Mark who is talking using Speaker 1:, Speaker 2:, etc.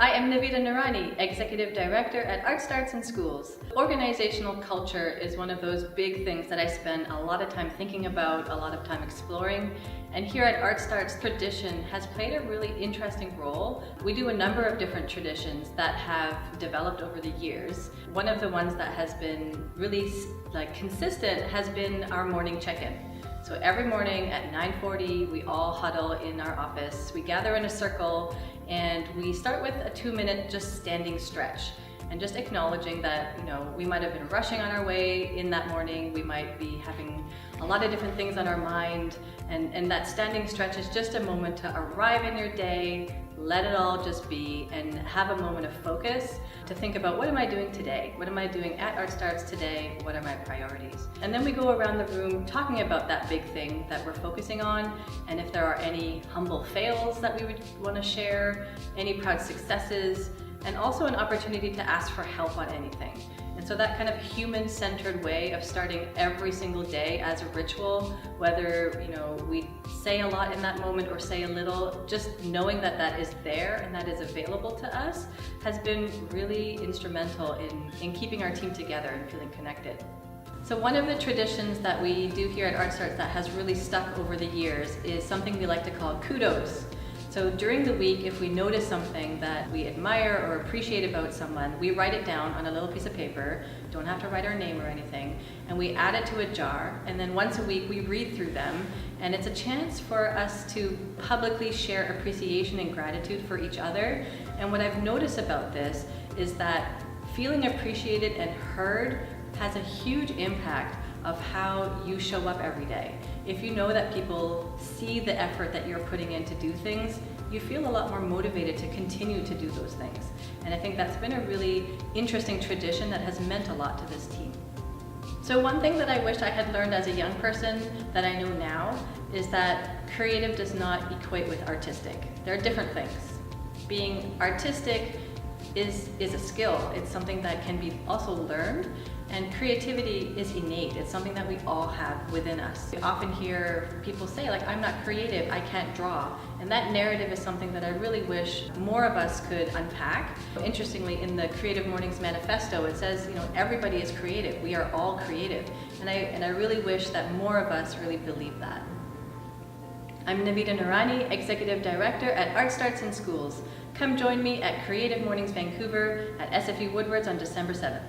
Speaker 1: I am Navida Nuraney, Executive Director at Art Starts in Schools. Organizational culture is one of those big things that I spend a lot of time thinking about, a lot of time exploring. And here at Art Starts, tradition has played a really interesting role. We do a number of different traditions that have developed over the years. One of the ones that has been really consistent has been our morning check-in. So every morning at 9:40, we all huddle in our office. We gather in a circle and we start with a 2-minute just standing stretch and just acknowledging that, we might have been rushing on our way in that morning. We might be having a lot of different things on our mind, and that standing stretch is just a moment to arrive in your day, let it all just be, and have a moment of focus to think about, what am I doing today? What am I doing at Art Starts today? What are my priorities? And then we go around the room talking about that big thing that we're focusing on, and if there are any humble fails that we would want to share, any proud successes, and also an opportunity to ask for help on anything. And so that kind of human-centered way of starting every single day as a ritual, whether we say a lot in that moment or say a little, just knowing that that is there and that is available to us has been really instrumental in keeping our team together and feeling connected. So one of the traditions that we do here at Art Starts that has really stuck over the years is something we like to call kudos. So during the week, if we notice something that we admire or appreciate about someone, we write it down on a little piece of paper, don't have to write our name or anything, and we add it to a jar, and then once a week we read through them, and it's a chance for us to publicly share appreciation and gratitude for each other. And what I've noticed about this is that feeling appreciated and heard has a huge impact of how you show up every day. If you know that people see the effort that you're putting in to do things, you feel a lot more motivated to continue to do those things. And I think that's been a really interesting tradition that has meant a lot to this team. So one thing that I wish I had learned as a young person that I know now is that creative does not equate with artistic. There are different things. Being artistic is a skill. It's something that can be also learned, and creativity is innate. It's something that we all have within us. We often hear people say, I'm not creative, I can't draw. And that narrative is something that I really wish more of us could unpack. Interestingly, in the Creative Mornings manifesto, it says, everybody is creative. We are all creative. And I really wish that more of us really believe that. I'm Navida Nuraney, Executive Director at Art Starts in Schools. Come join me at Creative Mornings Vancouver at SFU Woodwards on December 7th.